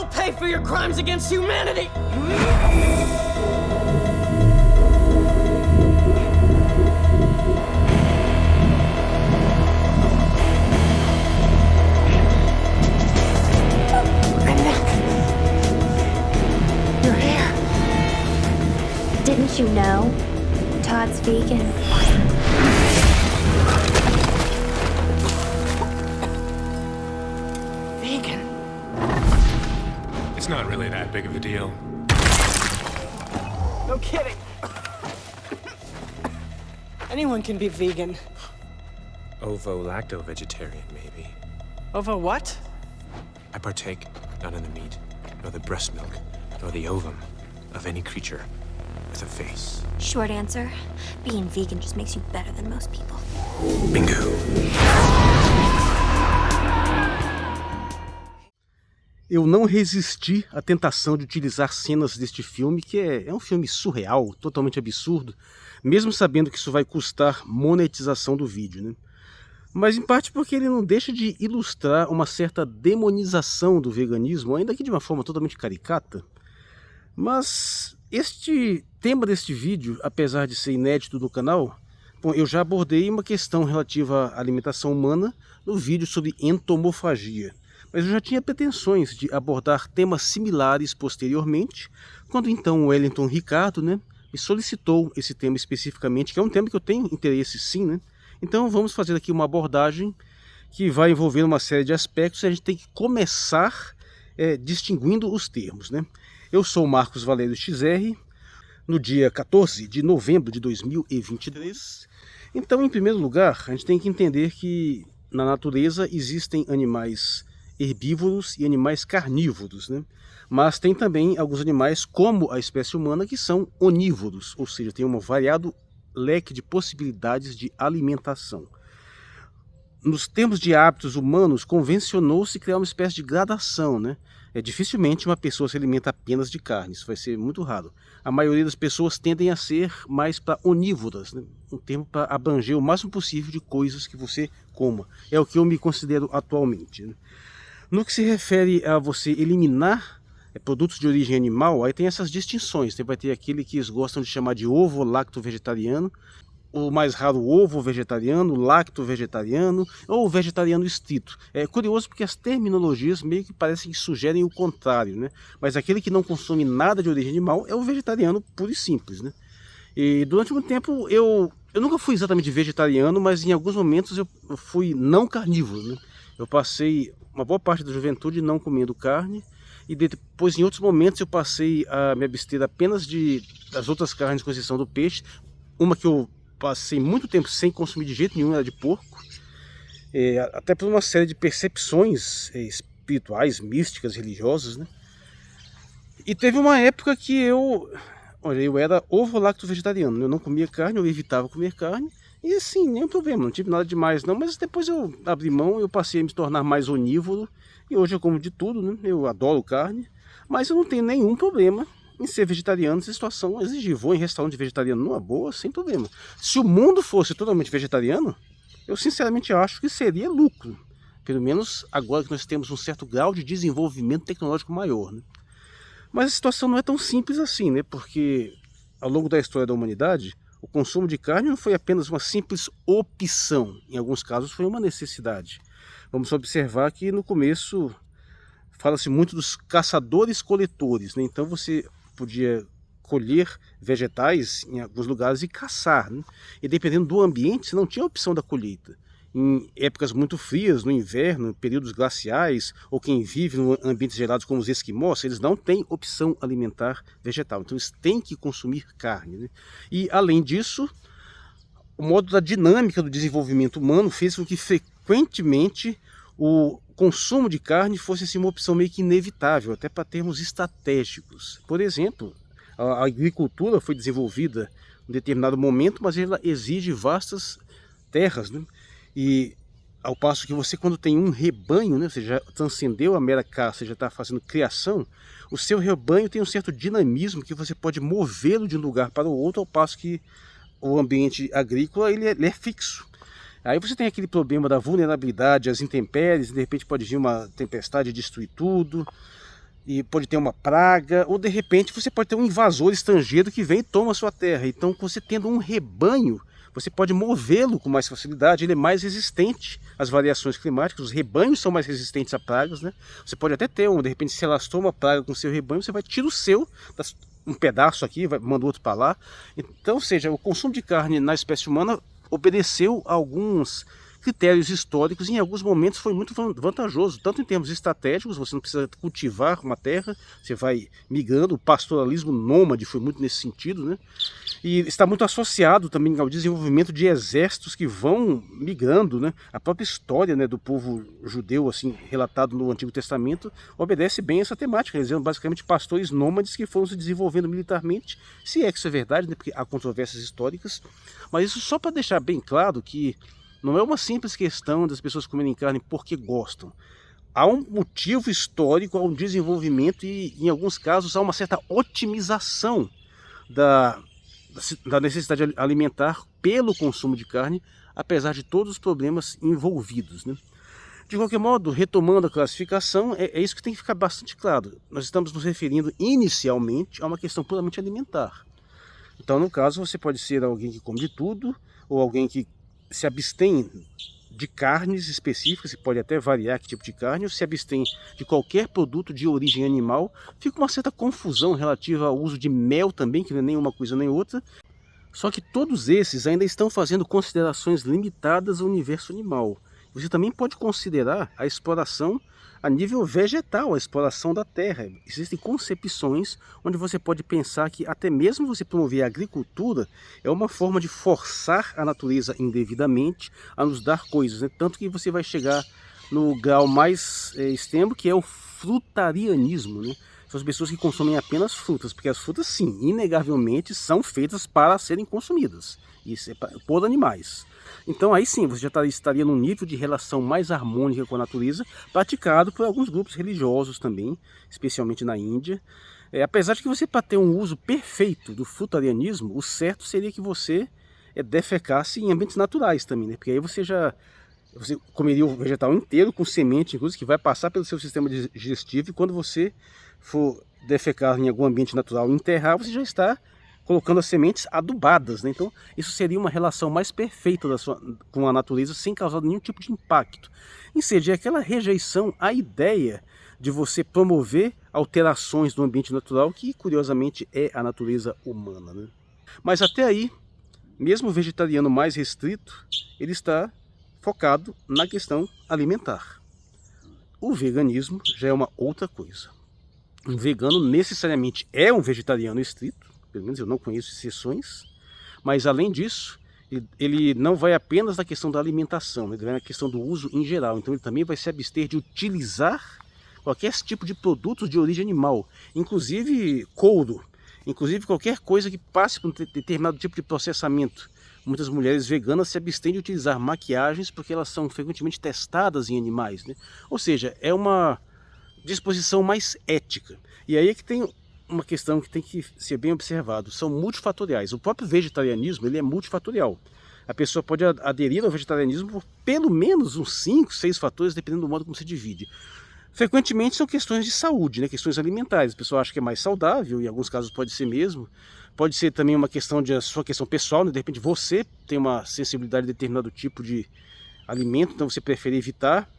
You'll pay for your crimes against humanity! Didn't you know? Todd's vegan. Vegan? It's not really that big of a deal. No kidding. Anyone can be vegan. Ovo-lacto-vegetarian, maybe. Over what? I partake not in the meat, nor the breast milk, nor the ovum of any creature with a face. Short answer, being vegan just makes you better than most people. Bingo. Eu não resisti à tentação de utilizar cenas deste filme, que é um filme surreal, totalmente absurdo, mesmo sabendo que isso vai custar monetização do vídeo, né? Mas em parte porque ele não deixa de ilustrar uma certa demonização do veganismo, ainda que de uma forma totalmente caricata. Mas este tema deste vídeo, apesar de ser inédito no canal, bom, eu já abordei uma questão relativa à alimentação humana no vídeo sobre entomofagia. Mas eu já tinha pretensões de abordar temas similares posteriormente, quando então o Wellington Ricardo, né, me solicitou esse tema especificamente, que é um tema que eu tenho interesse sim, né? Então vamos fazer aqui uma abordagem que vai envolver uma série de aspectos e a gente tem que começar distinguindo os termos, né? Eu sou o Marcos Valério XR, no dia 14 de novembro de 2023. Então, em primeiro lugar, a gente tem que entender que na natureza existem animais herbívoros e animais carnívoros, né? Mas tem também alguns animais, como a espécie humana, que são onívoros, ou seja, tem um variado leque de possibilidades de alimentação. Nos termos de hábitos humanos, convencionou-se criar uma espécie de gradação, né? Dificilmente uma pessoa se alimenta apenas de carne, isso vai ser muito raro. A maioria das pessoas tendem a ser mais para onívoras, né? Um termo para abranger o máximo possível de coisas que você coma. É o que eu me considero atualmente, né? No que se refere a você eliminar produtos de origem animal, aí tem essas distinções. Você vai ter aquele que eles gostam de chamar de ovo-lacto-vegetariano, o mais raro ovo-vegetariano, lacto-vegetariano ou vegetariano estrito. É curioso porque as terminologias meio que parecem que sugerem o contrário, né? Mas aquele que não consome nada de origem animal é o vegetariano puro e simples, né? E durante muito tempo eu nunca fui exatamente vegetariano, mas em alguns momentos eu fui não carnívoro, né? Eu passei uma boa parte da juventude não comendo carne, e depois em outros momentos eu passei a me abster apenas das outras carnes, com exceção do peixe. Uma que eu passei muito tempo sem consumir de jeito nenhum era de porco, até por uma série de percepções espirituais, místicas, religiosas, né? E teve uma época que eu era ovo-lacto-vegetariano, eu não comia carne, eu evitava comer carne, e assim, nenhum problema, não tive nada demais não, mas depois eu abri mão, eu passei a me tornar mais onívoro, e hoje eu como de tudo, né? Eu adoro carne, mas eu não tenho nenhum problema em ser vegetariano se a situação exigir. Vou em restaurante vegetariano numa boa, sem problema. Se o mundo fosse totalmente vegetariano, eu sinceramente acho que seria lucro. Pelo menos agora que nós temos um certo grau de desenvolvimento tecnológico maior, né? Mas a situação não é tão simples assim, né? Porque ao longo da história da humanidade, o consumo de carne não foi apenas uma simples opção. Em alguns casos foi uma necessidade. Vamos observar que no começo fala-se muito dos caçadores-coletores, né? Então você podia colher vegetais em alguns lugares e caçar, né? E dependendo do ambiente, você não tinha a opção da colheita. Em épocas muito frias, no inverno, períodos glaciais, ou quem vive em ambientes gelados como os esquimós, eles não têm opção alimentar vegetal. Então eles têm que consumir carne, né? E além disso, o modo da dinâmica do desenvolvimento humano fez com que frequentemente o consumo de carne fosse assim, uma opção meio que inevitável, até para termos estratégicos. Por exemplo, a agricultura foi desenvolvida em um determinado momento, mas ela exige vastas terras, né? E ao passo que você, quando tem um rebanho, né, você já transcendeu a mera caça, você já está fazendo criação, o seu rebanho tem um certo dinamismo que você pode movê-lo de um lugar para o outro, ao passo que o ambiente agrícola ele é fixo. Aí você tem aquele problema da vulnerabilidade às intempéries, de repente pode vir uma tempestade e destruir tudo. e pode ter uma praga, ou de repente você pode ter um invasor estrangeiro que vem e toma a sua terra. Então, você tendo um rebanho, você pode movê-lo com mais facilidade, ele é mais resistente às variações climáticas, os rebanhos são mais resistentes a pragas, né? Você pode até ter de repente, se alastrou uma praga com o seu rebanho, você vai tirar o seu, um pedaço aqui, manda outro para lá. Então, ou seja, o consumo de carne na espécie humana obedeceu a alguns critérios históricos, e em alguns momentos foi muito vantajoso, tanto em termos estratégicos, você não precisa cultivar uma terra, você vai migrando, o pastoralismo nômade foi muito nesse sentido, né? E está muito associado também ao desenvolvimento de exércitos que vão migrando, né? A própria história, né, do povo judeu, assim, relatado no Antigo Testamento, obedece bem essa temática. Eles eram basicamente pastores nômades que foram se desenvolvendo militarmente, se é que isso é verdade, né? Porque há controvérsias históricas, mas isso só para deixar bem claro que não é uma simples questão das pessoas comerem carne porque gostam. Há um motivo histórico, há um desenvolvimento e, em alguns casos, há uma certa otimização da necessidade alimentar pelo consumo de carne, apesar de todos os problemas envolvidos, né? De qualquer modo, retomando a classificação, é isso que tem que ficar bastante claro. Nós estamos nos referindo inicialmente a uma questão puramente alimentar. Então, no caso, você pode ser alguém que come de tudo, ou alguém que se abstém de carnes específicas, e pode até variar que tipo de carne, ou se abstém de qualquer produto de origem animal. Fica uma certa confusão relativa ao uso de mel também, que não é nem uma coisa nem outra. Só que todos esses ainda estão fazendo considerações limitadas ao universo animal. Você também pode considerar a exploração a nível vegetal, a exploração da terra. Existem concepções onde você pode pensar que até mesmo você promover a agricultura é uma forma de forçar a natureza indevidamente a nos dar coisas, né? Tanto que você vai chegar no grau mais extremo, que é o frutarianismo, né? São as pessoas que consomem apenas frutas, porque as frutas, sim, inegavelmente são feitas para serem consumidas, isso é por animais. Então aí sim, você já estaria num nível de relação mais harmônica com a natureza, praticado por alguns grupos religiosos também, especialmente na Índia. Apesar de que você, para ter um uso perfeito do frutarianismo, o certo seria que você defecasse em ambientes naturais também, né? Porque aí você comeria o vegetal inteiro, com semente, inclusive, que vai passar pelo seu sistema digestivo, e quando você for defecar em algum ambiente natural e enterrar, você já está colocando as sementes adubadas, né? Então isso seria uma relação mais perfeita com a natureza, sem causar nenhum tipo de impacto. Em seja, aquela rejeição à ideia de você promover alterações no ambiente natural, que curiosamente é a natureza humana, né? Mas até aí, mesmo o vegetariano mais restrito, ele está focado na questão alimentar. O veganismo já é uma outra coisa. Um vegano necessariamente é um vegetariano estrito, pelo menos eu não conheço exceções, mas além disso, ele não vai apenas na questão da alimentação, ele vai na questão do uso em geral. Então ele também vai se abster de utilizar qualquer tipo de produtos de origem animal, inclusive couro, inclusive qualquer coisa que passe por um determinado tipo de processamento. Muitas mulheres veganas se abstêm de utilizar maquiagens porque elas são frequentemente testadas em animais, né? Ou seja, é uma disposição mais ética. E aí é que tem uma questão que tem que ser bem observado, são multifatoriais. O próprio vegetarianismo, ele é multifatorial. A pessoa pode aderir ao vegetarianismo por pelo menos uns 5, 6 fatores, dependendo do modo como se divide. Frequentemente são questões de saúde, né? Questões alimentares. A pessoa acha que é mais saudável, em alguns casos pode ser mesmo. Pode ser também uma questão de a sua questão pessoal, né? De repente você tem uma sensibilidade a determinado tipo de alimento, então você prefere evitar.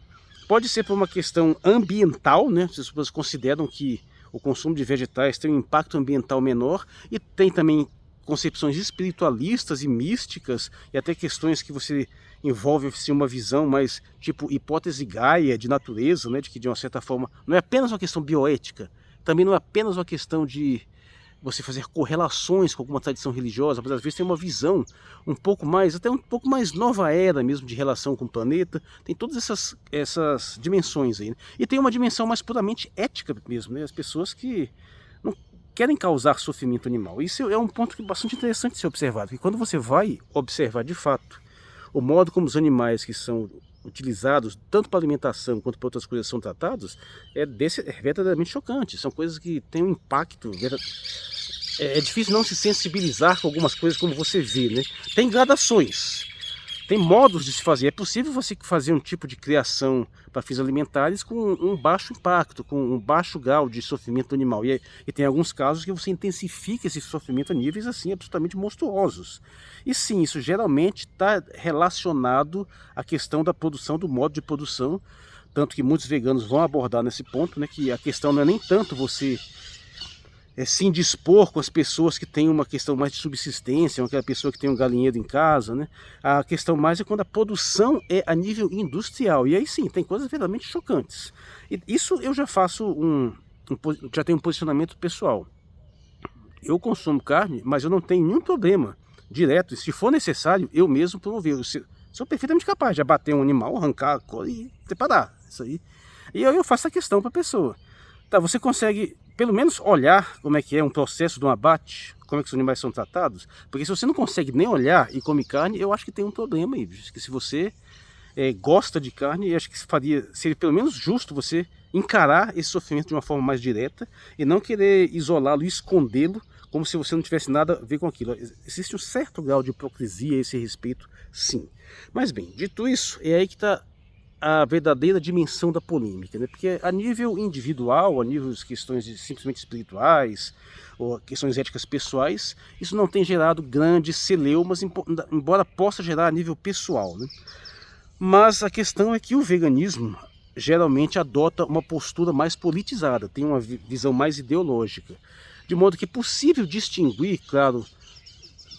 Pode ser por uma questão ambiental, né? As pessoas consideram que o consumo de vegetais tem um impacto ambiental menor, e tem também concepções espiritualistas e místicas, e até questões que você envolve assim, uma visão mais tipo hipótese Gaia de natureza, né? De que de uma certa forma não é apenas uma questão bioética, também não é apenas uma questão de você fazer correlações com alguma tradição religiosa, mas às vezes tem uma visão um pouco mais, até um pouco mais nova era mesmo de relação com o planeta. Tem todas essas dimensões aí, né? E tem uma dimensão mais puramente ética mesmo, né? As pessoas que não querem causar sofrimento animal. Isso é um ponto bastante interessante de ser observado, porque quando você vai observar de fato o modo como os animais que são utilizados tanto para alimentação quanto para outras coisas são tratados, é verdadeiramente chocante. São coisas que têm um impacto. É difícil não se sensibilizar com algumas coisas como você vê, né? Tem gradações. Tem modos de se fazer. É possível você fazer um tipo de criação para fins alimentares com um baixo impacto, com um baixo grau de sofrimento animal. E tem alguns casos que você intensifica esse sofrimento a níveis assim absolutamente monstruosos. E sim, isso geralmente está relacionado à questão da produção, do modo de produção. Tanto que muitos veganos vão abordar nesse ponto, né, que a questão não é nem tanto você se indispor com as pessoas que têm uma questão mais de subsistência, aquela pessoa que tem um galinheiro em casa, né? A questão mais é quando a produção é a nível industrial. E aí sim, tem coisas verdadeiramente chocantes. E isso eu já faço já tenho um posicionamento pessoal. Eu consumo carne, mas eu não tenho nenhum problema direto. E se for necessário, eu mesmo promover. Eu sou perfeitamente capaz de abater um animal, arrancar a coisa e preparar isso aí. E aí eu faço a questão para a pessoa. Tá, você consegue pelo menos olhar como é que é um processo de um abate, como é que os animais são tratados? Porque se você não consegue nem olhar e come carne, eu acho que tem um problema aí. Que se você gosta de carne, eu acho que seria pelo menos justo você encarar esse sofrimento de uma forma mais direta e não querer isolá-lo e escondê-lo como se você não tivesse nada a ver com aquilo. Existe um certo grau de hipocrisia a esse respeito, sim. Mas bem, dito isso, é aí que está a verdadeira dimensão da polêmica, né? Porque a nível individual, a nível de questões simplesmente espirituais ou questões éticas pessoais, isso não tem gerado grandes celeumas, embora possa gerar a nível pessoal, né? Mas a questão é que o veganismo geralmente adota uma postura mais politizada, tem uma visão mais ideológica, de modo que é possível distinguir, claro,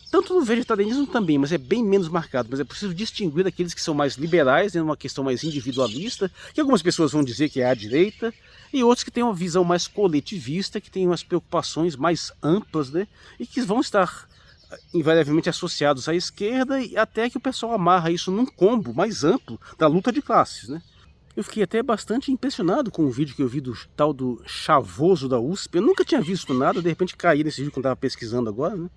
tanto no vegetarianismo também, mas é bem menos marcado. Mas é possível distinguir daqueles que são mais liberais, né, uma questão mais individualista, que algumas pessoas vão dizer que é à direita, e outros que têm uma visão mais coletivista, que têm umas preocupações mais amplas, né, e que vão estar invariavelmente associados à esquerda, e até que o pessoal amarra isso num combo mais amplo da luta de classes, né. Eu fiquei até bastante impressionado com o vídeo que eu vi do tal do Chavoso da USP. Eu nunca tinha visto nada, de repente caí nesse vídeo quando estava pesquisando agora, né.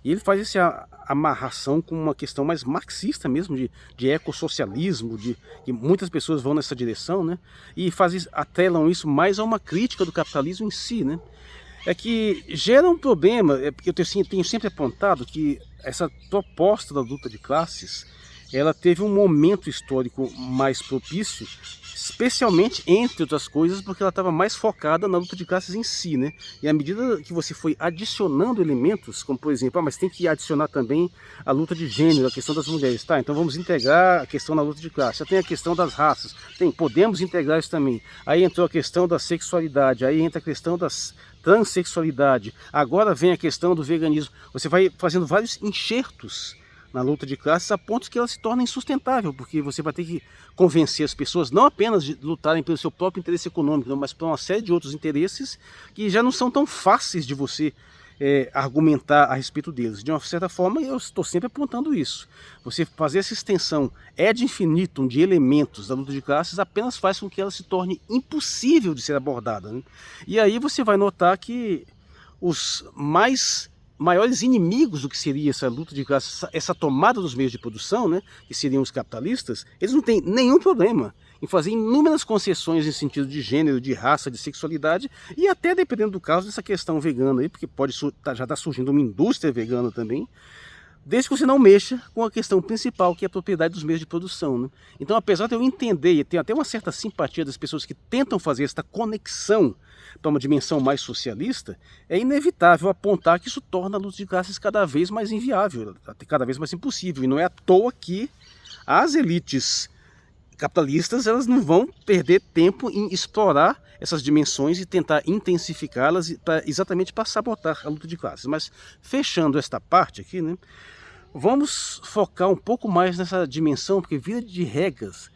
E ele faz essa amarração com uma questão mais marxista mesmo, de ecossocialismo, que muitas pessoas vão nessa direção, né? E atrelam isso mais a uma crítica do capitalismo em si, né? É que gera um problema, porque eu tenho sempre apontado que essa proposta da luta de classes, ela teve um momento histórico mais propício, especialmente, entre outras coisas, porque ela estava mais focada na luta de classes em si, né? E à medida que você foi adicionando elementos, como por exemplo, mas tem que adicionar também a luta de gênero, a questão das mulheres, tá? Então vamos integrar a questão na luta de classe. Já tem a questão das raças, podemos integrar isso também. Aí entrou a questão da sexualidade, aí entra a questão das transexualidade, agora vem a questão do veganismo. Você vai fazendo vários enxertos na luta de classes a ponto que ela se torna insustentável, porque você vai ter que convencer as pessoas não apenas de lutarem pelo seu próprio interesse econômico, não, mas por uma série de outros interesses que já não são tão fáceis de você argumentar a respeito deles. De uma certa forma, eu estou sempre apontando isso. Você fazer essa extensão ad infinitum de elementos da luta de classes apenas faz com que ela se torne impossível de ser abordada, né? E aí você vai notar que os maiores inimigos do que seria essa luta de classes, essa tomada dos meios de produção, né, que seriam os capitalistas, eles não têm nenhum problema em fazer inúmeras concessões em sentido de gênero, de raça, de sexualidade, e até, dependendo do caso, dessa questão vegana aí, porque já está surgindo uma indústria vegana também, desde que você não mexa com a questão principal, que é a propriedade dos meios de produção, né? Então, apesar de eu entender e ter até uma certa simpatia das pessoas que tentam fazer esta conexão para uma dimensão mais socialista, é inevitável apontar que isso torna a luta de classes cada vez mais inviável, cada vez mais impossível. E não é à toa que as elites capitalistas, elas não vão perder tempo em explorar essas dimensões e tentar intensificá-las exatamente para sabotar a luta de classes. Mas fechando esta parte aqui, né, vamos focar um pouco mais nessa dimensão, porque via de regras,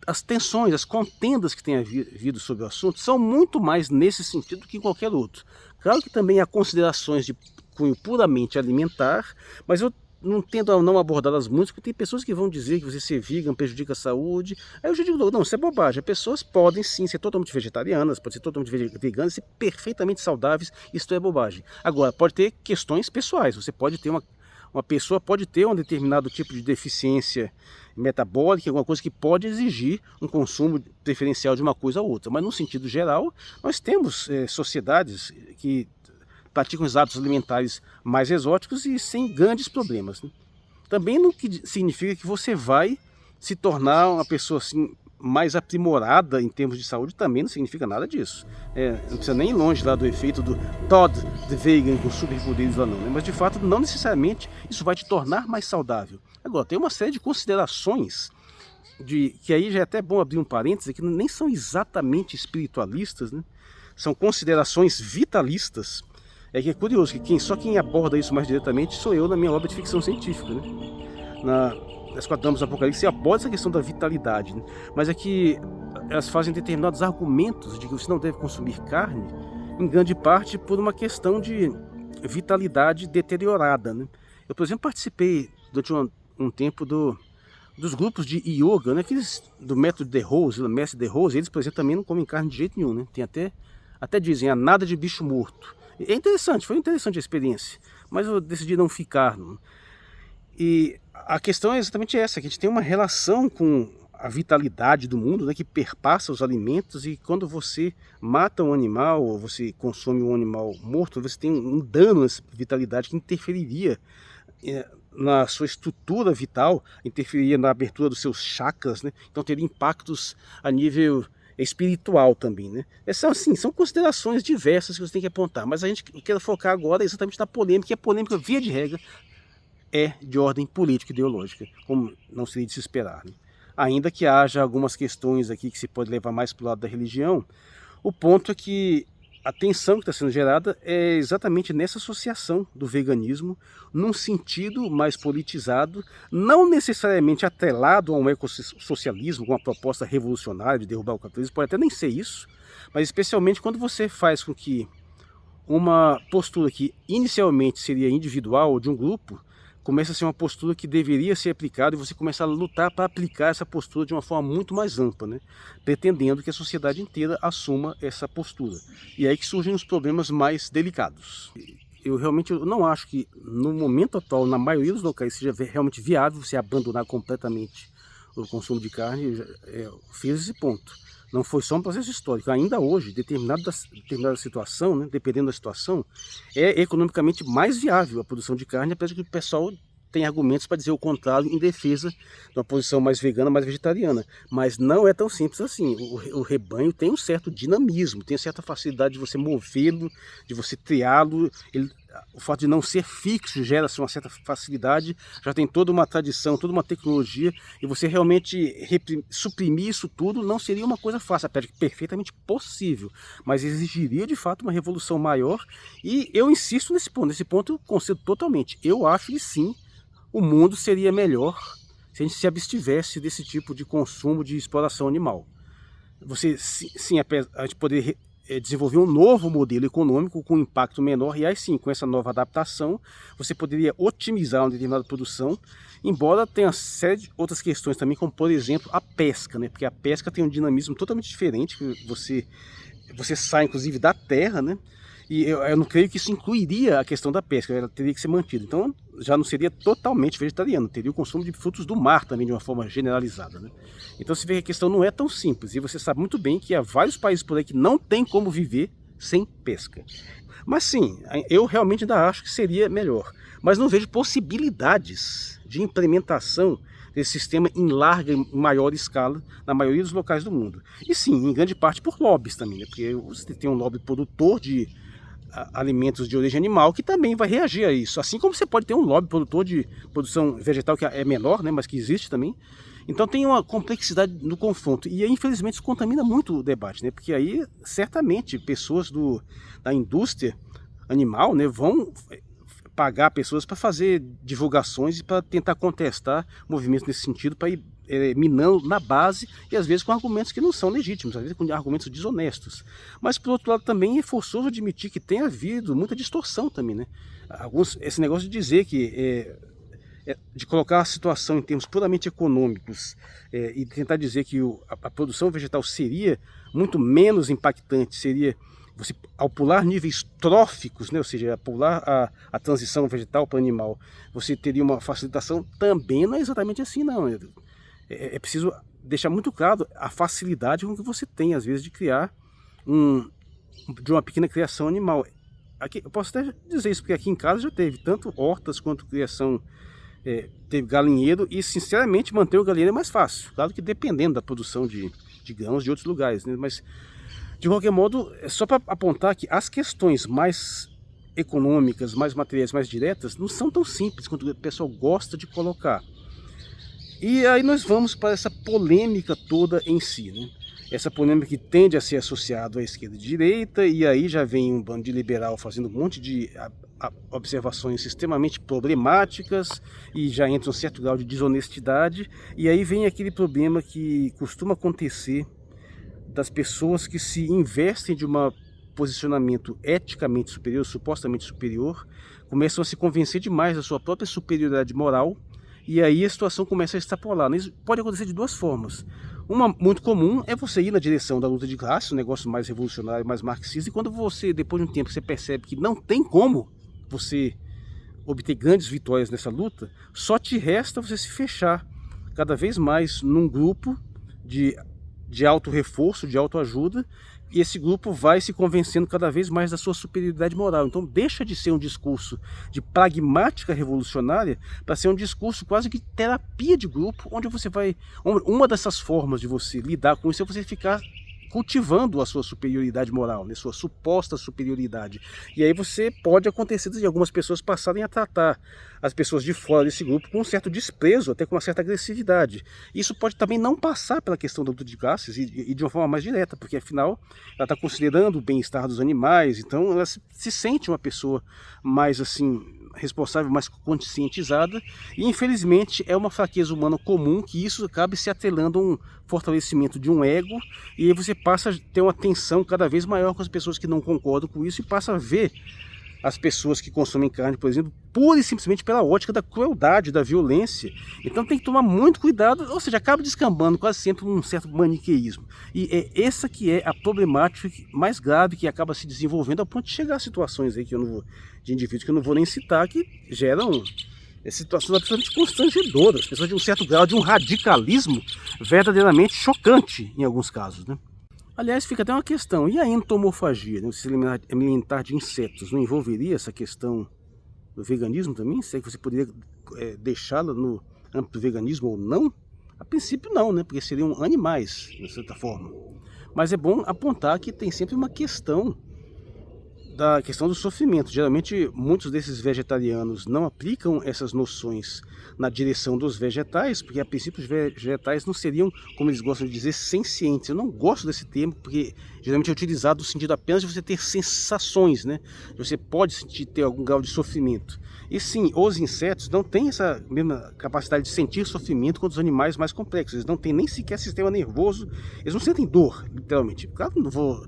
as tensões, as contendas que tem havido sobre o assunto são muito mais nesse sentido do que em qualquer outro. Claro que também há considerações de cunho puramente alimentar, mas eu não tendo a não abordá-las muito, porque tem pessoas que vão dizer que você ser vegan prejudica a saúde. Aí eu já digo, não, isso é bobagem. As pessoas podem sim ser totalmente vegetarianas, podem ser totalmente veganas, ser perfeitamente saudáveis, isso é bobagem. Agora, pode ter questões pessoais, você pode ter uma pessoa pode ter um determinado tipo de deficiência metabólica, alguma coisa que pode exigir um consumo preferencial de uma coisa ou outra. Mas no sentido geral, nós temos sociedades que praticam os hábitos alimentares mais exóticos e sem grandes problemas, né? também não significa que você vai se tornar uma pessoa assim mais aprimorada em termos de saúde, também não significa nada disso. Não precisa nem ir longe lá do efeito do Todd the Vegan com superpoderes lá não, né? Mas de fato não necessariamente isso vai te tornar mais saudável. Agora, tem uma série de considerações que aí já é até bom abrir um parênteses, que nem são exatamente espiritualistas, né? São considerações vitalistas. Que é curioso que só quem aborda isso mais diretamente sou eu na minha obra de ficção científica, né? Nas 4 Damas do Apocalipse aborda essa questão da vitalidade, né? Mas é que elas fazem determinados argumentos de que você não deve consumir carne, em grande parte por uma questão de vitalidade deteriorada, né? Eu, por exemplo, participei durante um tempo dos grupos de yoga, né? Aqueles do método de Rose, do mestre de Rose, eles, por exemplo, também não comem carne de jeito nenhum, né? Tem até dizem, nada de bicho morto. É interessante, foi interessante a experiência, mas eu decidi não ficar. E a questão é exatamente essa, que a gente tem uma relação com a vitalidade do mundo, né, que perpassa os alimentos, e quando você mata um animal, ou você consome um animal morto, você tem um dano nessa vitalidade que interferiria na sua estrutura vital, interferiria na abertura dos seus chakras, né? Então teria impactos a nível espiritual também, né? São considerações diversas que você tem que apontar, mas eu quero focar agora exatamente na polêmica, e a polêmica, via de regra, é de ordem política e ideológica, como não seria de se esperar, né? Ainda que haja algumas questões aqui que se pode levar mais para o lado da religião, o ponto é que a tensão que está sendo gerada é exatamente nessa associação do veganismo, num sentido mais politizado, não necessariamente atrelado a um ecossocialismo, com uma proposta revolucionária de derrubar o capitalismo, pode até nem ser isso, mas especialmente quando você faz com que uma postura que inicialmente seria individual ou de um grupo, começa a ser uma postura que deveria ser aplicada, e você começa a lutar para aplicar essa postura de uma forma muito mais ampla, né? Pretendendo que a sociedade inteira assuma essa postura. E é aí que surgem os problemas mais delicados. Eu realmente não acho que no momento atual, na maioria dos locais, seja realmente viável você abandonar completamente o consumo de carne. Fiz esse ponto. Não foi só um processo histórico. Ainda hoje, determinada situação, né, dependendo da situação, é economicamente mais viável a produção de carne, apesar que o pessoal tem argumentos para dizer o contrário em defesa de uma posição mais vegana, mais vegetariana. Mas não é tão simples assim. O rebanho tem um certo dinamismo, tem certa facilidade de você movê-lo, de você triá-lo. O fato de não ser fixo gera uma certa facilidade, já tem toda uma tradição, toda uma tecnologia, e você realmente suprimir isso tudo não seria uma coisa fácil, até que perfeitamente possível, mas exigiria de fato uma revolução maior. E eu insisto nesse ponto eu concedo totalmente. Eu acho que sim, o mundo seria melhor se a gente se abstivesse desse tipo de consumo de exploração animal. Sim, a gente poderia desenvolver um novo modelo econômico com impacto menor, e aí sim, com essa nova adaptação, você poderia otimizar uma determinada produção, embora tenha uma série de outras questões também, como por exemplo a pesca, né? Porque a pesca tem um dinamismo totalmente diferente, que você sai inclusive da terra, né? E eu não creio que isso incluiria a questão da pesca, ela teria que ser mantida. Então já não seria totalmente vegetariano, teria o consumo de frutos do mar também de uma forma generalizada, né? Então você vê que a questão não é tão simples, e você sabe muito bem que há vários países por aí que não tem como viver sem pesca. Mas sim, eu realmente ainda acho que seria melhor, mas não vejo possibilidades de implementação desse sistema em larga e maior escala na maioria dos locais do mundo. E sim, em grande parte por lobbies também, né? Porque você tem um lobby produtor de alimentos de origem animal que também vai reagir a isso, assim como você pode ter um lobby produtor de produção vegetal que é menor, né, mas que existe também. Então tem uma complexidade no confronto, e infelizmente isso contamina muito o debate, né, porque aí certamente pessoas da indústria animal, né, vão pagar pessoas para fazer divulgações e para tentar contestar movimentos nesse sentido, para ir minando na base, e às vezes com argumentos que não são legítimos, às vezes com argumentos desonestos. Mas por outro lado também é forçoso admitir que tem havido muita distorção também, né? Esse negócio de dizer que de colocar a situação em termos puramente econômicos e tentar dizer que a produção vegetal seria muito menos impactante, seria você, ao pular níveis tróficos, né, ou seja, pular a transição vegetal para animal, você teria uma facilitação, também não é exatamente assim, não. É preciso deixar muito claro a facilidade com que você tem, às vezes, de criar de uma pequena criação animal. Aqui, eu posso até dizer isso, porque aqui em casa já teve tanto hortas quanto criação ter galinheiro, e sinceramente manter o galinheiro é mais fácil. Claro que dependendo da produção de grãos de outros lugares, né? Mas de qualquer modo, é só para apontar que as questões mais econômicas, mais materiais, mais diretas, não são tão simples quanto o pessoal gosta de colocar. E aí nós vamos para essa polêmica toda em si, né? Essa polêmica que tende a ser associada à esquerda e direita, e aí já vem um bando de liberal fazendo um monte de observações extremamente problemáticas, e já entra um certo grau de desonestidade, e aí vem aquele problema que costuma acontecer das pessoas que se investem de um posicionamento eticamente superior, supostamente superior, começam a se convencer demais da sua própria superioridade moral, e aí a situação começa a extrapolar. Isso pode acontecer de duas formas. Uma muito comum é você ir na direção da luta de classe, um negócio mais revolucionário, mais marxista, e quando você, depois de um tempo, você percebe que não tem como você obter grandes vitórias nessa luta, só te resta você se fechar cada vez mais num grupo de auto-reforço, de autoajuda, e esse grupo vai se convencendo cada vez mais da sua superioridade moral. Então deixa de ser um discurso de pragmática revolucionária para ser um discurso quase que terapia de grupo, onde você vai... Uma dessas formas de você lidar com isso é você ficar cultivando a sua superioridade moral, né, sua suposta superioridade. E aí pode acontecer de algumas pessoas passarem a tratar as pessoas de fora desse grupo com um certo desprezo, até com uma certa agressividade. Isso pode também não passar pela questão da luta de classes e de uma forma mais direta, porque afinal ela está considerando o bem-estar dos animais, então ela se sente uma pessoa mais assim responsável, mais conscientizada, e infelizmente é uma fraqueza humana comum que isso acaba se atrelando a um fortalecimento de um ego, e aí você passa a ter uma tensão cada vez maior com as pessoas que não concordam com isso, e passa a ver as pessoas que consomem carne, por exemplo, pura e simplesmente pela ótica da crueldade, da violência. Então tem que tomar muito cuidado, ou seja, acaba descambando quase sempre um certo maniqueísmo. E é essa que é a problemática mais grave que acaba se desenvolvendo, ao ponto de chegar a situações aí de indivíduos que eu não vou nem citar, que geram situações absolutamente constrangedoras, pessoas de um certo grau de um radicalismo verdadeiramente chocante em alguns casos, né? Aliás, fica até uma questão, e a entomofagia, né, o sistema alimentar de insetos, não envolveria essa questão do veganismo também? Será que você poderia deixá-la no âmbito do veganismo ou não? A princípio não, né, porque seriam animais, de certa forma. Mas é bom apontar que tem sempre uma questão da questão do sofrimento. Geralmente muitos desses vegetarianos não aplicam essas noções na direção dos vegetais, porque a princípio os vegetais não seriam, como eles gostam de dizer, sencientes. Eu não gosto desse termo, porque geralmente é utilizado no sentido apenas de você ter sensações, né? Você pode ter algum grau de sofrimento. E sim, os insetos não têm essa mesma capacidade de sentir sofrimento quanto os animais mais complexos. Eles não têm nem sequer sistema nervoso, eles não sentem dor, literalmente. Claro que não vou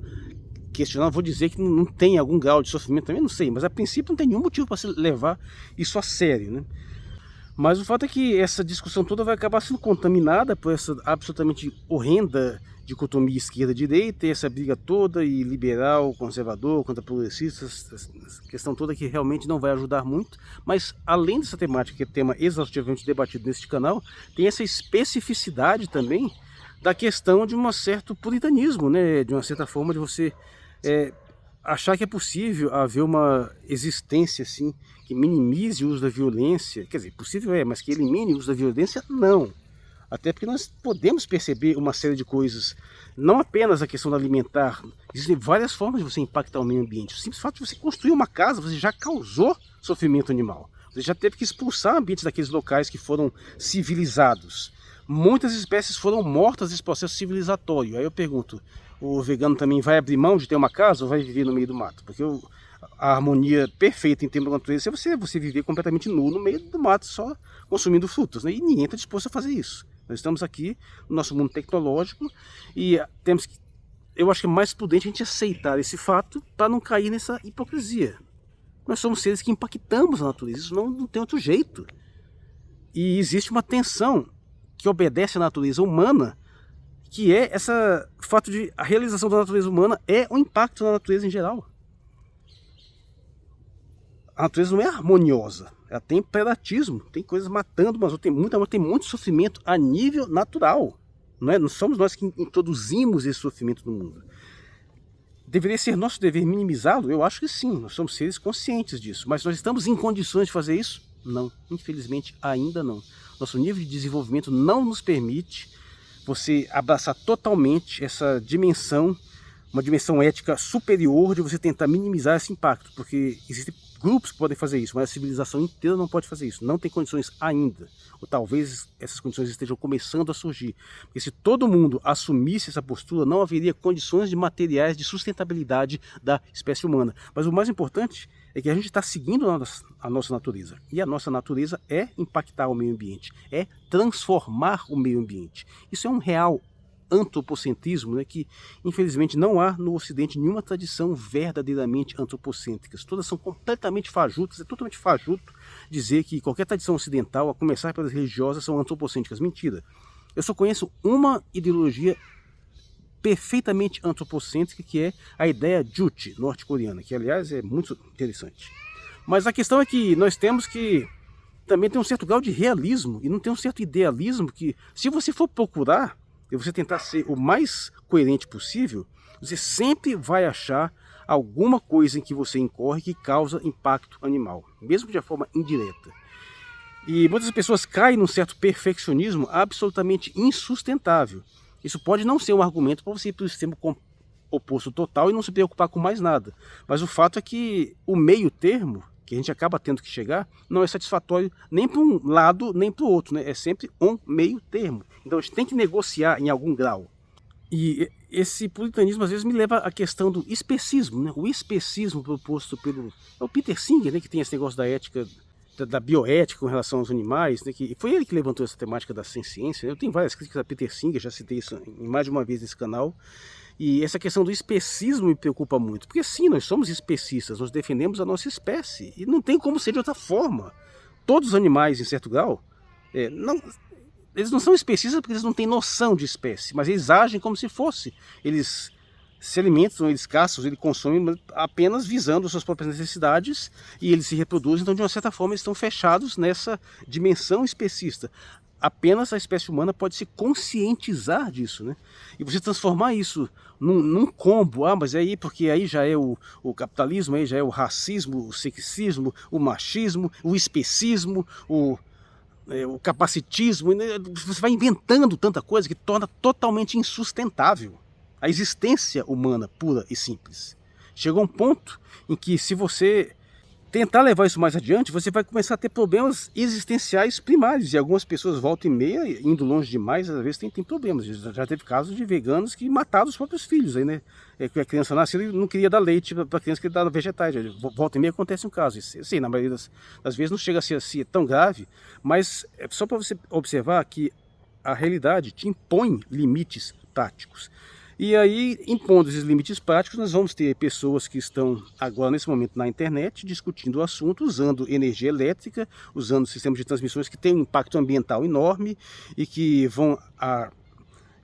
questionar, vou dizer que não tem algum grau de sofrimento também, não sei, mas a princípio não tem nenhum motivo para se levar isso a sério, né? Mas o fato é que essa discussão toda vai acabar sendo contaminada por essa absolutamente horrenda dicotomia esquerda-direita, e essa briga toda, e liberal, conservador, contra progressistas, essa questão toda que realmente não vai ajudar muito. Mas além dessa temática, que é tema exaustivamente debatido neste canal, tem essa especificidade também da questão de um certo puritanismo, né? De uma certa forma de você achar que é possível haver uma existência assim que minimize o uso da violência. Quer dizer, possível mas que elimine o uso da violência, não. Até porque nós podemos perceber uma série de coisas, não apenas a questão da alimentar. Existem várias formas de você impactar o meio ambiente. O simples fato de você construir uma casa, você já causou sofrimento animal. Você já teve que expulsar ambientes daqueles locais que foram civilizados. Muitas espécies foram mortas nesse processo civilizatório. Aí eu pergunto, o vegano também vai abrir mão de ter uma casa ou vai viver no meio do mato? Porque a harmonia perfeita em termos da natureza é você viver completamente nu no meio do mato, só consumindo frutas, né? E ninguém está disposto a fazer isso. Nós estamos aqui no nosso mundo tecnológico e temos que, eu acho que é mais prudente a gente aceitar esse fato para não cair nessa hipocrisia. Nós somos seres que impactamos a natureza, isso não tem outro jeito. E existe uma tensão que obedece à natureza humana, que é essa fato de a realização da natureza humana é um impacto na natureza em geral. A natureza não é harmoniosa, ela tem predatismo, tem coisas matando, mas tem muito sofrimento a nível natural. Não somos nós que introduzimos esse sofrimento no mundo. Deveria ser nosso dever minimizá-lo? Eu acho que sim, nós somos seres conscientes disso, mas nós estamos em condições de fazer isso? Não, infelizmente ainda não. Nosso nível de desenvolvimento não nos permite você abraçar totalmente essa dimensão, uma dimensão ética superior de você tentar minimizar esse impacto, porque existem grupos que podem fazer isso, mas a civilização inteira não pode fazer isso, não tem condições ainda, ou talvez essas condições estejam começando a surgir, porque se todo mundo assumisse essa postura, não haveria condições de materiais de sustentabilidade da espécie humana. Mas o mais importante é que a gente está seguindo a nossa natureza, e a nossa natureza é impactar o meio ambiente, é transformar o meio ambiente. Isso é um real antropocentrismo, né, que infelizmente não há no Ocidente nenhuma tradição verdadeiramente antropocêntrica. Todas são completamente fajutas, é totalmente fajuto dizer que qualquer tradição ocidental, a começar pelas religiosas, são antropocêntricas. Mentira. Eu só conheço uma ideologia perfeitamente antropocêntrica, que é a ideia Juche, norte-coreana, que aliás é muito interessante. Mas a questão é que nós temos que também ter um certo grau de realismo e não ter um certo idealismo que, se você for procurar e você tentar ser o mais coerente possível, você sempre vai achar alguma coisa em que você incorre que causa impacto animal, mesmo de forma indireta. E muitas pessoas caem num certo perfeccionismo absolutamente insustentável. Isso pode não ser um argumento para você ir para o extremo oposto total e não se preocupar com mais nada. Mas o fato é que o meio termo, que a gente acaba tendo que chegar, não é satisfatório nem para um lado nem para o outro, né? É sempre um meio termo. Então a gente tem que negociar em algum grau. E esse puritanismo às vezes me leva à questão do especismo, né? O especismo proposto pelo o Peter Singer, né? Que tem esse negócio da ética, da bioética com relação aos animais, né? Que foi ele que levantou essa temática da ciência. Eu tenho várias críticas a Peter Singer, já citei isso em mais de uma vez nesse canal. E essa questão do especismo me preocupa muito, porque sim, nós somos especistas, nós defendemos a nossa espécie, e não tem como ser de outra forma. Todos os animais, em certo grau, eles não são especistas porque eles não têm noção de espécie, mas eles agem como se fosse. Eles se alimentam, eles caçam, eles consomem apenas visando suas próprias necessidades, e eles se reproduzem, então de uma certa forma eles estão fechados nessa dimensão especista. Apenas a espécie humana pode se conscientizar disso, né? E você transformar isso num combo, mas aí porque aí já é o capitalismo, aí já é o racismo, o sexismo, o machismo, o especismo, o capacitismo, né? Você vai inventando tanta coisa que torna totalmente insustentável a existência humana pura e simples. Chegou um ponto em que, se você tentar levar isso mais adiante, você vai começar a ter problemas existenciais primários, e algumas pessoas, volta e meia, indo longe demais, às vezes tem problemas. Já teve casos de veganos que mataram os próprios filhos, aí, né? A criança nasceu e não queria dar leite para a criança, que dava vegetais. Volta e meia acontece um caso. Sim, na maioria das vezes não chega a ser assim, tão grave, mas é só para você observar que a realidade te impõe limites táticos. E aí, impondo esses limites práticos, nós vamos ter pessoas que estão agora, nesse momento, na internet, discutindo o assunto, usando energia elétrica, usando sistemas de transmissões que têm um impacto ambiental enorme e que vão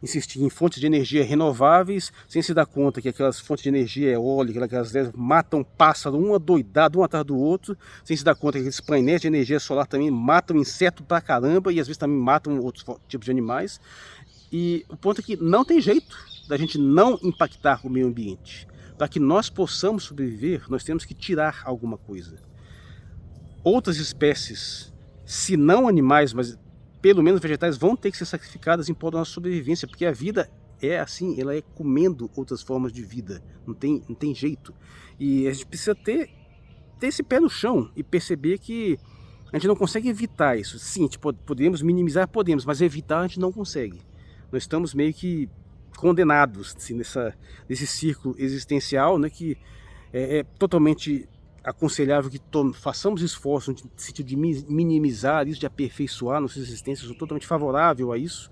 insistir em fontes de energia renováveis, sem se dar conta que aquelas fontes de energia eólica, aquelas matam pássaro, um adoidado, um atrás do outro, sem se dar conta que aqueles painéis de energia solar também matam inseto pra caramba e às vezes também matam outros tipos de animais. E o ponto é que não tem jeito da gente não impactar o meio ambiente. Para que nós possamos sobreviver, nós temos que tirar alguma coisa. Outras espécies, se não animais, mas pelo menos vegetais, vão ter que ser sacrificadas em prol da nossa sobrevivência, porque a vida é assim, ela é comendo outras formas de vida, não tem jeito. E a gente precisa ter esse pé no chão e perceber que a gente não consegue evitar isso. Sim, podemos minimizar, podemos, mas evitar a gente não consegue. Nós estamos meio que condenados assim, nesse círculo existencial, né, que é totalmente aconselhável que façamos esforço no sentido de minimizar isso, de aperfeiçoar nossa existência. Eu sou totalmente favorável a isso,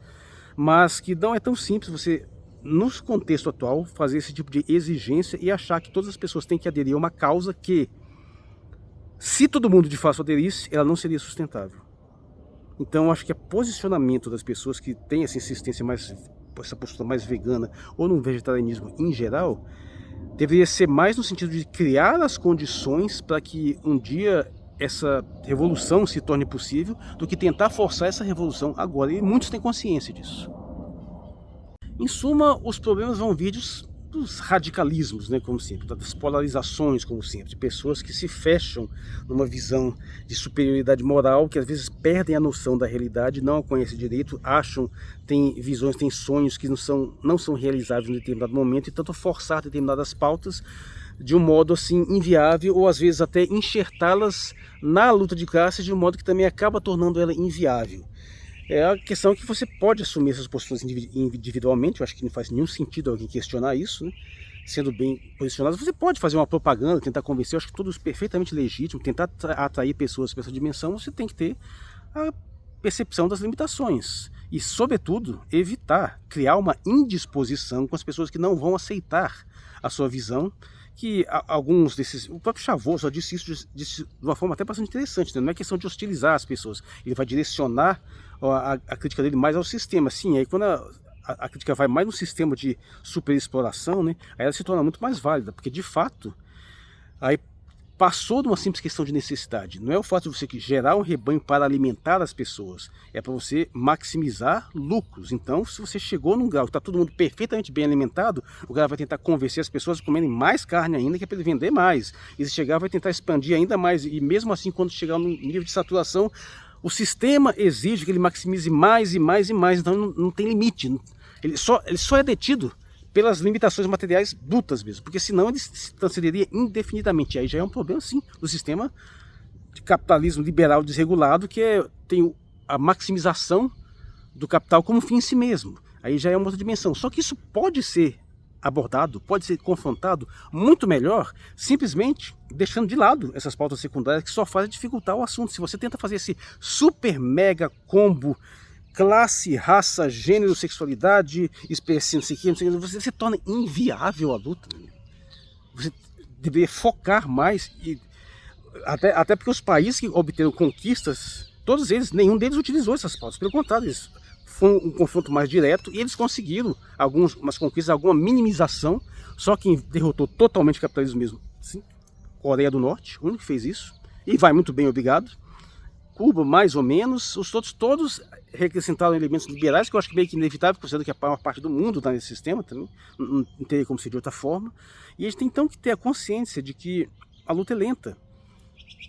mas que não é tão simples você, no contexto atual, fazer esse tipo de exigência e achar que todas as pessoas têm que aderir a uma causa que, se todo mundo de fato aderisse, ela não seria sustentável. Então, acho que o posicionamento das pessoas que têm essa insistência essa postura mais vegana ou no vegetarianismo em geral, deveria ser mais no sentido de criar as condições para que um dia essa revolução se torne possível, do que tentar forçar essa revolução agora, e muitos têm consciência disso. Em suma, os problemas vão vir dos radicalismos, né, como sempre, das polarizações, como sempre, de pessoas que se fecham numa visão de superioridade moral, que às vezes perdem a noção da realidade, não a conhecem direito, acham, têm visões, têm sonhos que não são realizáveis em um determinado momento, e tanto forçar determinadas pautas de um modo assim inviável, ou às vezes até enxertá-las na luta de classes de um modo que também acaba tornando ela inviável. É a questão que você pode assumir essas posturas individualmente. Eu acho que não faz nenhum sentido alguém questionar isso, né? Sendo bem posicionado, você pode fazer uma propaganda, tentar convencer, eu acho que tudo isso perfeitamente legítimo, tentar atrair pessoas para essa dimensão. Você tem que ter a percepção das limitações e, sobretudo, evitar criar uma indisposição com as pessoas que não vão aceitar a sua visão, que alguns desses, o próprio Chavot só disse isso de uma forma até bastante interessante, né? Não é questão de hostilizar as pessoas, ele vai direcionar a crítica dele mais ao sistema. Sim, aí quando a crítica vai mais no sistema de superexploração, né, aí ela se torna muito mais válida, porque de fato aí passou de uma simples questão de necessidade. Não é o fato de você gerar um rebanho para alimentar as pessoas, é para você maximizar lucros. Então, se você chegou num grau que está todo mundo perfeitamente bem alimentado, o cara vai tentar convencer as pessoas a comerem mais carne ainda, que é para ele vender mais. E se chegar, vai tentar expandir ainda mais. E mesmo assim, quando chegar no nível de saturação, o sistema exige que ele maximize mais e mais e mais. Então, não tem limite. Ele só é detido pelas limitações materiais brutas mesmo, porque senão ele se transferiria indefinidamente. Aí já é um problema, sim, do sistema de capitalismo liberal desregulado, que tem a maximização do capital como fim em si mesmo. Aí já é uma outra dimensão. Só que isso pode ser abordado, pode ser confrontado muito melhor, simplesmente deixando de lado essas pautas secundárias que só fazem dificultar o assunto. Se você tenta fazer esse super mega combo classe, raça, gênero, sexualidade, espécie, não sei o que, você se torna inviável a luta. Você deveria focar mais, e até porque os países que obteram conquistas, todos eles, nenhum deles utilizou essas pautas. Pelo contrário, foi um confronto mais direto e eles conseguiram umas conquistas, alguma minimização. Só quem derrotou totalmente o capitalismo mesmo, sim, Coreia do Norte, o único que fez isso, e vai muito bem, obrigado. Cuba, mais ou menos, os todos reacrescentaram elementos liberais, que eu acho que meio que inevitável, considerando que a maior parte do mundo está nesse sistema também, não teria como ser de outra forma. E a gente tem então que ter a consciência de que a luta é lenta.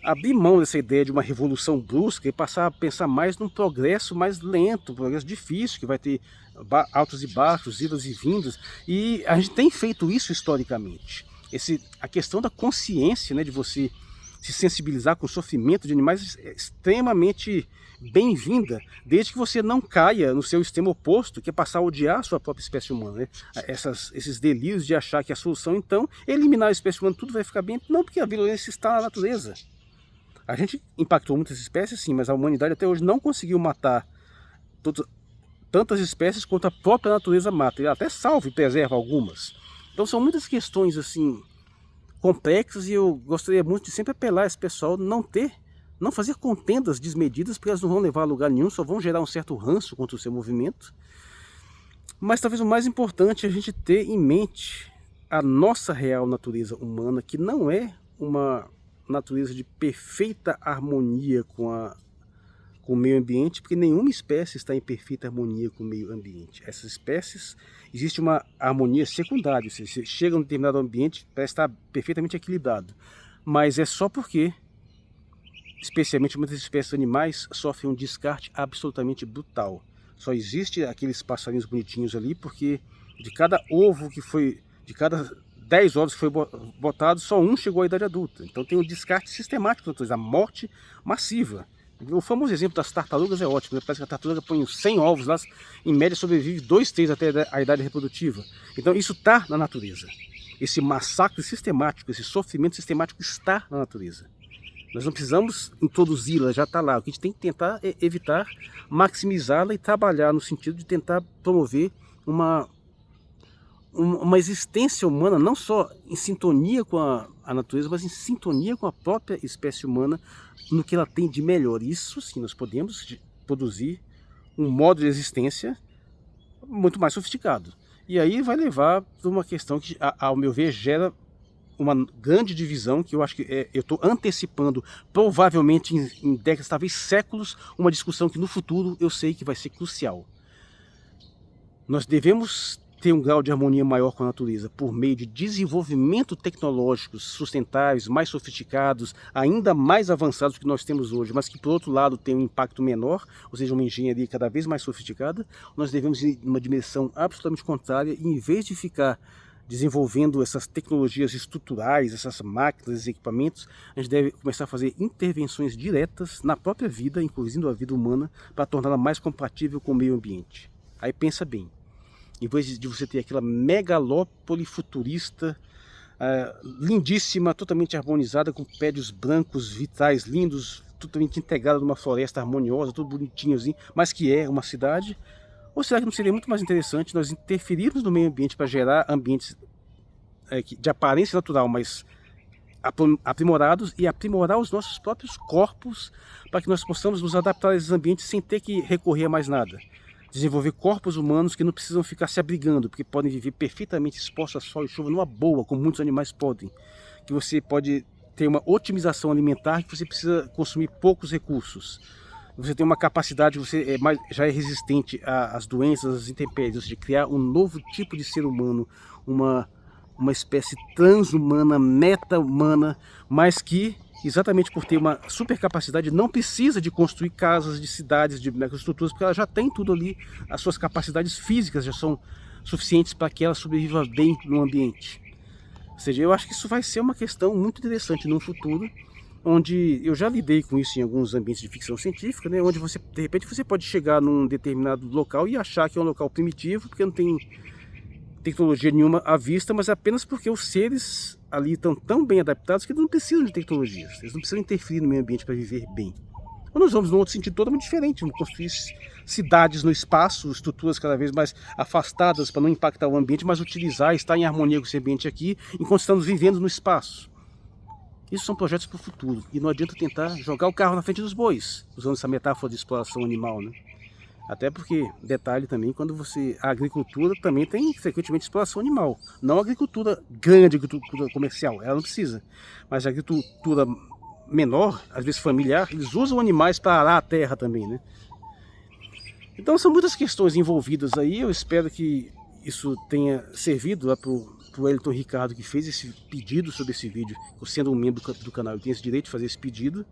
Abrir mão dessa ideia de uma revolução brusca e passar a pensar mais num progresso mais lento, um progresso difícil, que vai ter altos e baixos, idas e vindas. E a gente tem feito isso historicamente. A questão da consciência, né, de você se sensibilizar com o sofrimento de animais é extremamente bem-vinda, desde que você não caia no seu extremo oposto, que é passar a odiar a sua própria espécie humana, né? Esses delírios de achar que a solução, então, é eliminar a espécie humana, tudo vai ficar bem. Não, porque a violência está na natureza. A gente impactou muitas espécies, sim, mas a humanidade até hoje não conseguiu matar tantas espécies quanto a própria natureza mata. Ela até salva e preserva algumas. Então são muitas questões assim complexas, e eu gostaria muito de sempre apelar a esse pessoal não fazer contendas desmedidas, porque elas não vão levar a lugar nenhum, só vão gerar um certo ranço contra o seu movimento. Mas talvez o mais importante é a gente ter em mente a nossa real natureza humana, que não é uma natureza de perfeita harmonia com o meio ambiente, porque nenhuma espécie está em perfeita harmonia com o meio ambiente. Essas espécies, existe uma harmonia secundária, você chega a um determinado ambiente, parece estar perfeitamente equilibrado, mas é só porque, especialmente muitas espécies animais, sofrem um descarte absolutamente brutal. Só existe aqueles passarinhos bonitinhos ali, porque de cada 10 ovos que foi botado, só um chegou à idade adulta. Então tem um descarte sistemático, a morte massiva. O famoso exemplo das tartarugas é ótimo, né? Parece que a tartaruga põe 100 ovos lá, em média sobrevive 2/3 até a idade reprodutiva. Então isso está na natureza. Esse massacre sistemático, esse sofrimento sistemático está na natureza. Nós não precisamos introduzi-la, já está lá. O que a gente tem que tentar é evitar maximizá-la e trabalhar no sentido de tentar promover uma existência humana, não só em sintonia com a natureza, mas em sintonia com a própria espécie humana, no que ela tem de melhor. Isso sim, nós podemos produzir um modo de existência muito mais sofisticado. E aí vai levar para uma questão que, ao meu ver, gera uma grande divisão, que eu acho que eu estou antecipando, provavelmente em décadas, talvez séculos, uma discussão que no futuro eu sei que vai ser crucial. Nós devemos ter um grau de harmonia maior com a natureza por meio de desenvolvimento tecnológicos sustentáveis, mais sofisticados, ainda mais avançados do que nós temos hoje, mas que por outro lado tem um impacto menor, ou seja, uma engenharia cada vez mais sofisticada, nós devemos ir em uma dimensão absolutamente contrária e em vez de ficar desenvolvendo essas tecnologias estruturais, essas máquinas, esses equipamentos, a gente deve começar a fazer intervenções diretas na própria vida, incluindo a vida humana, para torná-la mais compatível com o meio ambiente. Aí pensa bem, em vez de você ter aquela megalópole futurista, lindíssima, totalmente harmonizada, com prédios brancos, vitrais lindos, totalmente integrada numa floresta harmoniosa, tudo bonitinhozinho, mas que é uma cidade. Ou será que não seria muito mais interessante nós interferirmos no meio ambiente para gerar ambientes de aparência natural, mas aprimorados, e aprimorar os nossos próprios corpos para que nós possamos nos adaptar a esses ambientes sem ter que recorrer a mais nada? Desenvolver corpos humanos que não precisam ficar se abrigando, porque podem viver perfeitamente expostos a sol e chuva numa boa, como muitos animais podem. Que você pode ter uma otimização alimentar, que você precisa consumir poucos recursos. Você tem uma capacidade, você já é resistente às doenças, às intempéries, ou seja, criar um novo tipo de ser humano, uma espécie transhumana, meta-humana, mas que, exatamente por ter uma super capacidade, não precisa de construir casas, de cidades, de microestruturas, porque ela já tem tudo ali, as suas capacidades físicas já são suficientes para que ela sobreviva bem no ambiente. Ou seja, eu acho que isso vai ser uma questão muito interessante no futuro, onde eu já lidei com isso em alguns ambientes de ficção científica, né, onde você, de repente, você pode chegar num determinado local e achar que é um local primitivo, porque não tem tecnologia nenhuma à vista, mas apenas porque os seres ali estão tão bem adaptados que eles não precisam de tecnologias, eles não precisam interferir no meio ambiente para viver bem. Ou nós vamos num outro sentido totalmente diferente, vamos construir cidades no espaço, estruturas cada vez mais afastadas para não impactar o ambiente, mas utilizar, estar em harmonia com esse ambiente aqui, enquanto estamos vivendo no espaço. Isso são projetos para o futuro, e não adianta tentar jogar o carro na frente dos bois, usando essa metáfora de exploração animal, né? Até porque, detalhe também, a agricultura também tem frequentemente exploração animal. Não a agricultura grande, a agricultura comercial, ela não precisa. Mas a agricultura menor, às vezes familiar, eles usam animais para arar a terra também, né? Então são muitas questões envolvidas aí, eu espero que isso tenha servido lá para o Wellington Ricardo, que fez esse pedido sobre esse vídeo. Eu, sendo um membro do canal, eu tenho esse direito de fazer esse pedido.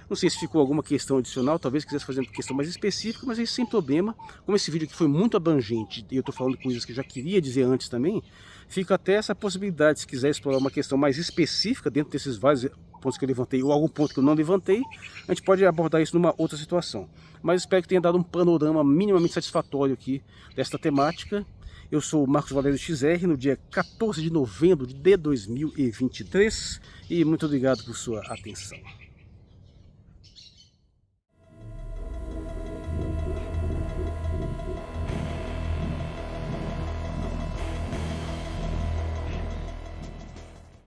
Não sei se ficou alguma questão adicional, talvez quisesse fazer uma questão mais específica, mas isso sem problema. Como esse vídeo aqui foi muito abrangente e eu estou falando coisas que eu já queria dizer antes também, fica até essa possibilidade, se quiser explorar uma questão mais específica dentro desses vários pontos que eu levantei, ou algum ponto que eu não levantei, a gente pode abordar isso numa outra situação. Mas espero que tenha dado um panorama minimamente satisfatório aqui desta temática. Eu sou o Marcos Valério XR, no dia 14 de novembro de 2023, e muito obrigado por sua atenção.